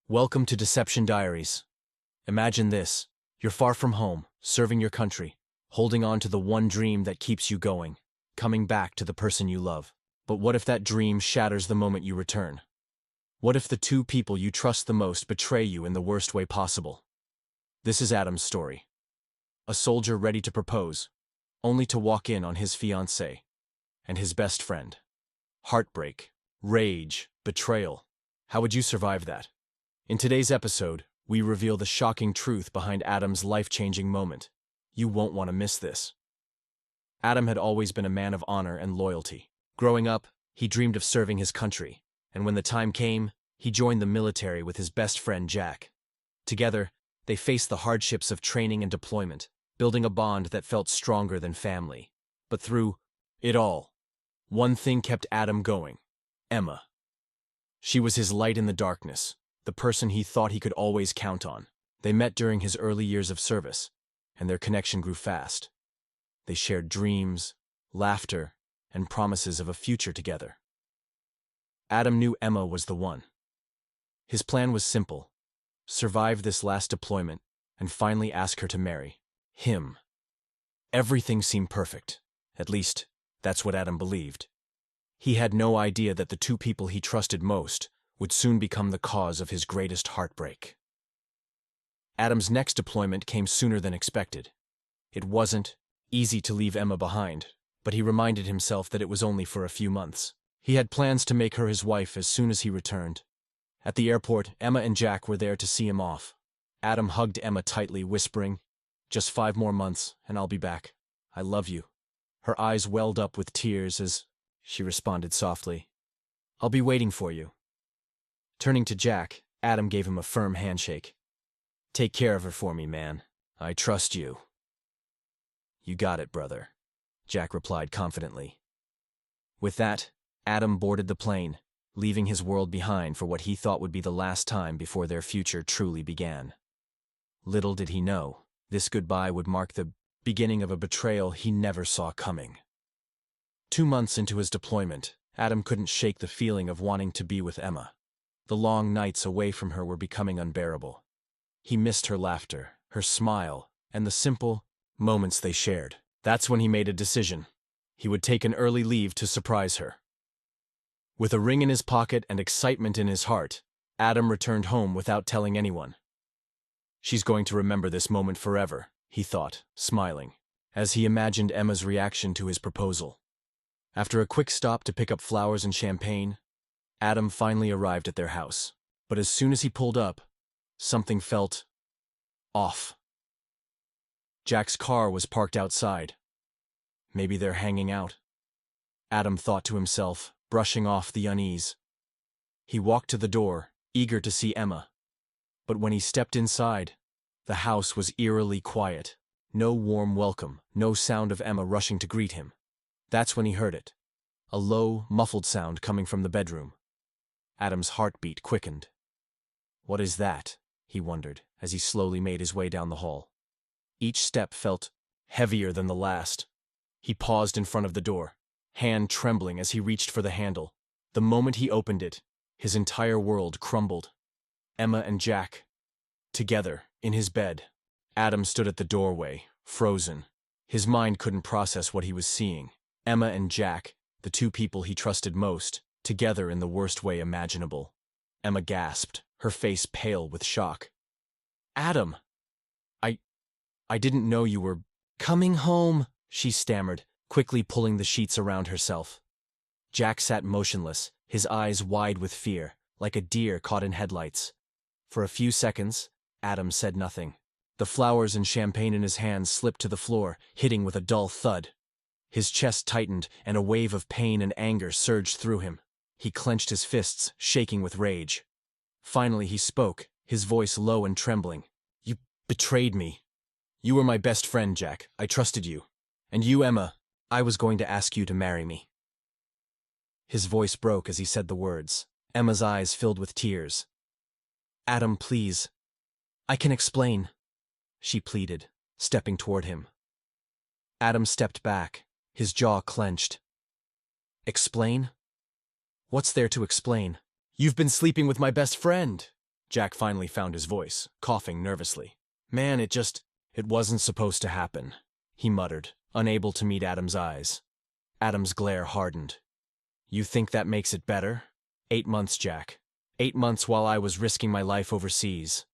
Welcome to Deception Diaries. Imagine this. You're far from home, serving your country, holding on to the one dream that keeps you going, coming back to the person you love. But what if that dream shatters the moment you return? What if the two people you trust the most betray you in the worst way possible? This is Adam's story. A soldier ready to propose, only to walk in on his fiancée and his best friend. Heartbreak, rage, betrayal. How would you survive that? In today's episode, we reveal the shocking truth behind Adam's life-changing moment. You won't want to miss this. Adam had always been a man of honor and loyalty. Growing up, he dreamed of serving his country, and when the time came, he joined the military with his best friend Jack. Together, they faced the hardships of training and deployment, building a bond that felt stronger than family. But through it all, one thing kept Adam going: Emma. She was his light in the darkness, the person he thought he could always count on. They met during his early years of service, and their connection grew fast. They shared dreams, laughter, and promises of a future together. Adam knew Emma was the one. His plan was simple: survive this last deployment and finally ask her to marry him. Everything seemed perfect. At least, that's what Adam believed. He had no idea that the two people he trusted most would soon become the cause of his greatest heartbreak. Adam's next deployment came sooner than expected. It wasn't easy to leave Emma behind, but he reminded himself that it was only for a few months. He had plans to make her his wife as soon as he returned. At the airport, Emma and Jack were there to see him off. Adam hugged Emma tightly, whispering, "Just 5 more months, and I'll be back. I love you." Her eyes welled up with tears as she responded softly, "I'll be waiting for you." Turning to Jack, Adam gave him a firm handshake. "Take care of her for me, man. I trust you." "You got it, brother," Jack replied confidently. With that, Adam boarded the plane, leaving his world behind for what he thought would be the last time before their future truly began. Little did he know, this goodbye would mark the beginning of a betrayal he never saw coming. 2 months into his deployment, Adam couldn't shake the feeling of wanting to be with Emma. The long nights away from her were becoming unbearable. He missed her laughter, her smile, and the simple moments they shared. That's when he made a decision. He would take an early leave to surprise her. With a ring in his pocket and excitement in his heart, Adam returned home without telling anyone. "She's going to remember this moment forever," he thought, smiling, as he imagined Emma's reaction to his proposal. After a quick stop to pick up flowers and champagne, Adam finally arrived at their house. But as soon as he pulled up, something felt off. Jack's car was parked outside. Maybe they're hanging out, Adam thought to himself, brushing off the unease. He walked to the door, eager to see Emma. But when he stepped inside, the house was eerily quiet. No warm welcome, no sound of Emma rushing to greet him. That's when he heard it. A low, muffled sound coming from the bedroom. Adam's heartbeat quickened. What is that? He wondered, as he slowly made his way down the hall. Each step felt heavier than the last. He paused in front of the door, hand trembling as he reached for the handle. The moment he opened it, his entire world crumbled. Emma and Jack, together, in his bed. Adam stood at the doorway, frozen. His mind couldn't process what he was seeing. Emma and Jack, the two people he trusted most, together in the worst way imaginable. Emma gasped, her face pale with shock. "Adam! I didn't know you were coming home," she stammered, quickly pulling the sheets around herself. Jack sat motionless, his eyes wide with fear, like a deer caught in headlights. For a few seconds, Adam said nothing. The flowers and champagne in his hands slipped to the floor, hitting with a dull thud. His chest tightened, and a wave of pain and anger surged through him. He clenched his fists, shaking with rage. Finally he spoke, his voice low and trembling. "You betrayed me. You were my best friend, Jack. I trusted you. And you, Emma, I was going to ask you to marry me." His voice broke as he said the words. Emma's eyes filled with tears. "Adam, please. I can explain," she pleaded, stepping toward him. Adam stepped back, his jaw clenched. "Explain? What's there to explain? You've been sleeping with my best friend. Jack finally found his voice, coughing nervously. Man, it wasn't supposed to happen, he muttered, unable to meet Adam's eyes. Adam's glare hardened. You think that makes it better? 8 months, Jack. 8 months while I was risking my life overseas.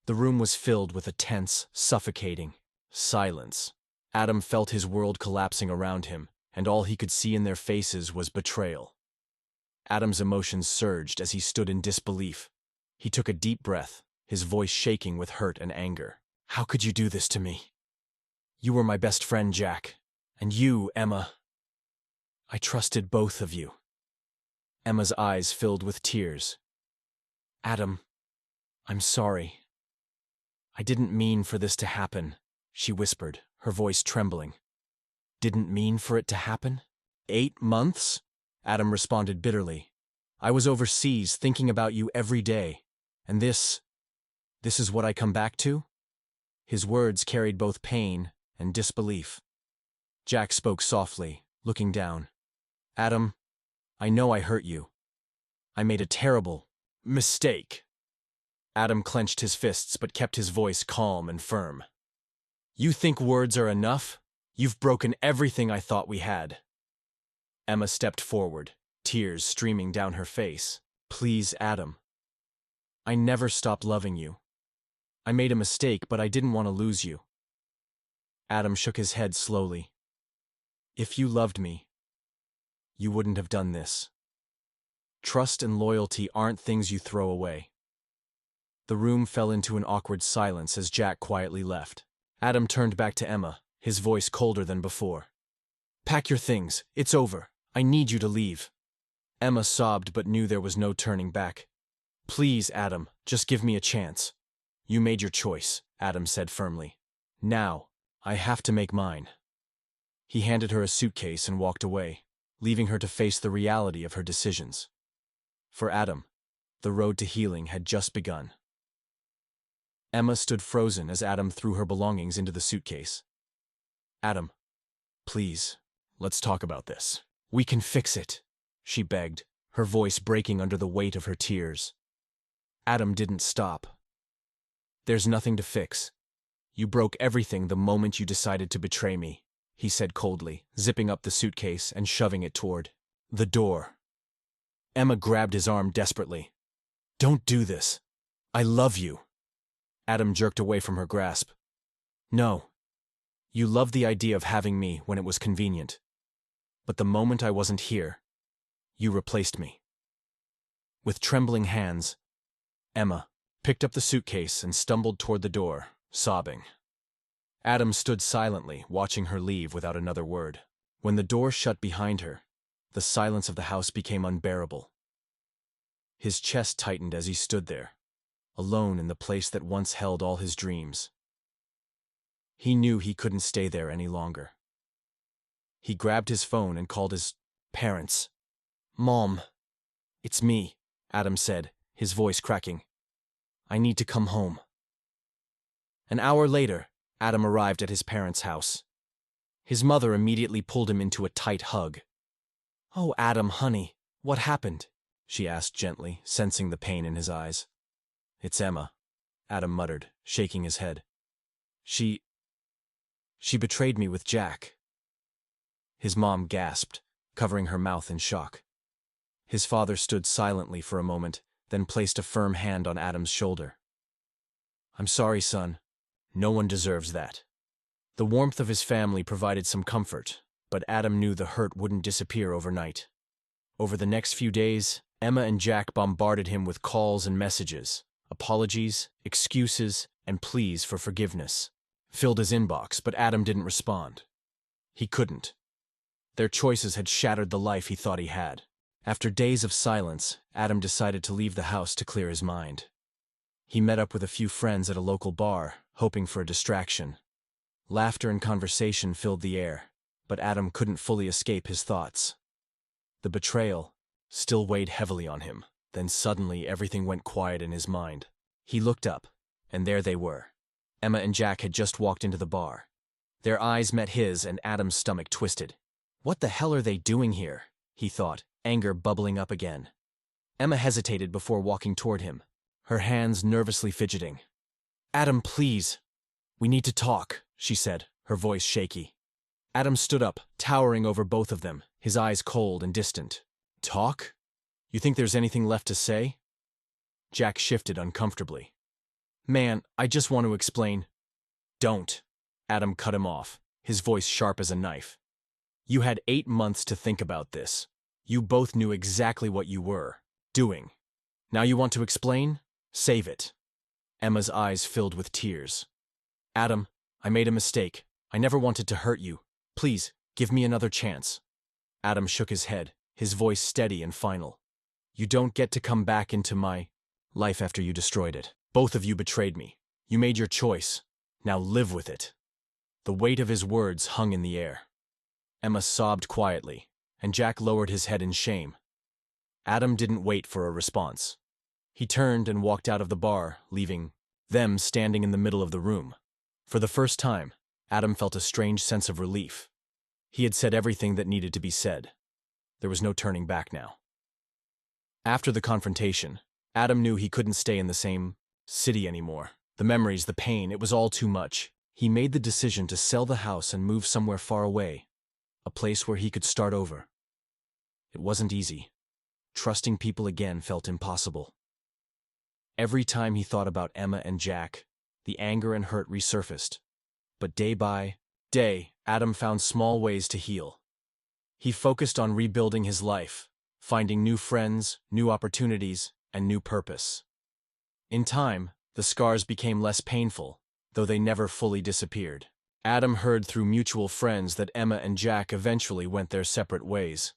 The room was filled with a tense, suffocating silence. Adam felt his world collapsing around him, and all he could see in their faces was betrayal. Adam's emotions surged as he stood in disbelief. He took a deep breath, his voice shaking with hurt and anger. How could you do this to me? You were my best friend, Jack. And you, Emma. I trusted both of you. Emma's eyes filled with tears. Adam, I'm sorry. I didn't mean for this to happen, she whispered, her voice trembling. Didn't mean for it to happen? 8 months? Adam responded bitterly. I was overseas thinking about you every day. And this is what I come back to? His words carried both pain and disbelief. Jack spoke softly, looking down. Adam, I know I hurt you. I made a terrible mistake. Adam clenched his fists but kept his voice calm and firm. You think words are enough? You've broken everything I thought we had. Emma stepped forward, tears streaming down her face. Please, Adam. I never stopped loving you. I made a mistake, but I didn't want to lose you. Adam shook his head slowly. If you loved me, you wouldn't have done this. Trust and loyalty aren't things you throw away. The room fell into an awkward silence as Jack quietly left. Adam turned back to Emma, his voice colder than before. Pack your things. It's over. I need you to leave. Emma sobbed but knew there was no turning back. Please, Adam, just give me a chance. You made your choice, Adam said firmly. Now, I have to make mine. He handed her a suitcase and walked away, leaving her to face the reality of her decisions. For Adam, the road to healing had just begun. Emma stood frozen as Adam threw her belongings into the suitcase. Adam, please, let's talk about this. We can fix it, she begged, her voice breaking under the weight of her tears. Adam didn't stop. There's nothing to fix. You broke everything the moment you decided to betray me, he said coldly, zipping up the suitcase and shoving it toward the door. Emma grabbed his arm desperately. Don't do this. I love you. Adam jerked away from her grasp. No. You loved the idea of having me when it was convenient. But the moment I wasn't here, you replaced me. With trembling hands, Emma picked up the suitcase and stumbled toward the door, sobbing. Adam stood silently, watching her leave without another word. When the door shut behind her, the silence of the house became unbearable. His chest tightened as he stood there, alone in the place that once held all his dreams. He knew he couldn't stay there any longer. He grabbed his phone and called his parents. Mom, it's me, Adam said, his voice cracking. I need to come home. An hour later, Adam arrived at his parents' house. His mother immediately pulled him into a tight hug. Oh, Adam, honey, what happened? She asked gently, sensing the pain in his eyes. It's Emma, Adam muttered, shaking his head. She betrayed me with Jack. His mom gasped, covering her mouth in shock. His father stood silently for a moment, then placed a firm hand on Adam's shoulder. I'm sorry, son. No one deserves that. The warmth of his family provided some comfort, but Adam knew the hurt wouldn't disappear overnight. Over the next few days, Emma and Jack bombarded him with calls and messages, apologies, excuses, and pleas for forgiveness. Filled his inbox, but Adam didn't respond. He couldn't. Their choices had shattered the life he thought he had. After days of silence, Adam decided to leave the house to clear his mind. He met up with a few friends at a local bar, hoping for a distraction. Laughter and conversation filled the air, but Adam couldn't fully escape his thoughts. The betrayal still weighed heavily on him. Then suddenly everything went quiet in his mind. He looked up, and there they were. Emma and Jack had just walked into the bar. Their eyes met his, and Adam's stomach twisted. What the hell are they doing here? He thought, anger bubbling up again. Emma hesitated before walking toward him. her hands nervously fidgeting. "Adam, please. We need to talk," she said, her voice shaky. Adam stood up, towering over both of them, his eyes cold and distant. "Talk? You think there's anything left to say?" Jack shifted uncomfortably. "Man, I just want to explain." "Don't." Adam cut him off, his voice sharp as a knife. "You had 8 months to think about this. You both knew exactly what you were doing. Now you want to explain? Save it." Emma's eyes filled with tears. "Adam, I made a mistake. I never wanted to hurt you. Please, give me another chance." Adam shook his head, his voice steady and final. "You don't get to come back into my life after you destroyed it. Both of you betrayed me. You made your choice. Now live with it." The weight of his words hung in the air. Emma sobbed quietly, and Jack lowered his head in shame. Adam didn't wait for a response. He turned and walked out of the bar, leaving them standing in the middle of the room. For the first time, Adam felt a strange sense of relief. He had said everything that needed to be said. There was no turning back now. After the confrontation, Adam knew he couldn't stay in the same city anymore. The memories, the pain, it was all too much. He made the decision to sell the house and move somewhere far away, a place where he could start over. It wasn't easy. Trusting people again felt impossible. Every time he thought about Emma and Jack, the anger and hurt resurfaced. But day by day, Adam found small ways to heal. He focused on rebuilding his life, finding new friends, new opportunities, and new purpose. In time, the scars became less painful, though they never fully disappeared. Adam heard through mutual friends that Emma and Jack eventually went their separate ways.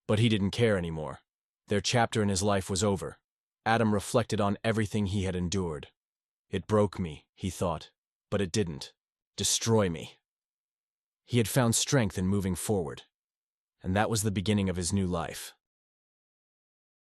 But he didn't care anymore. Their chapter in his life was over. Adam reflected on everything he had endured. It broke me, he thought, but it didn't destroy me. He had found strength in moving forward, and that was the beginning of his new life.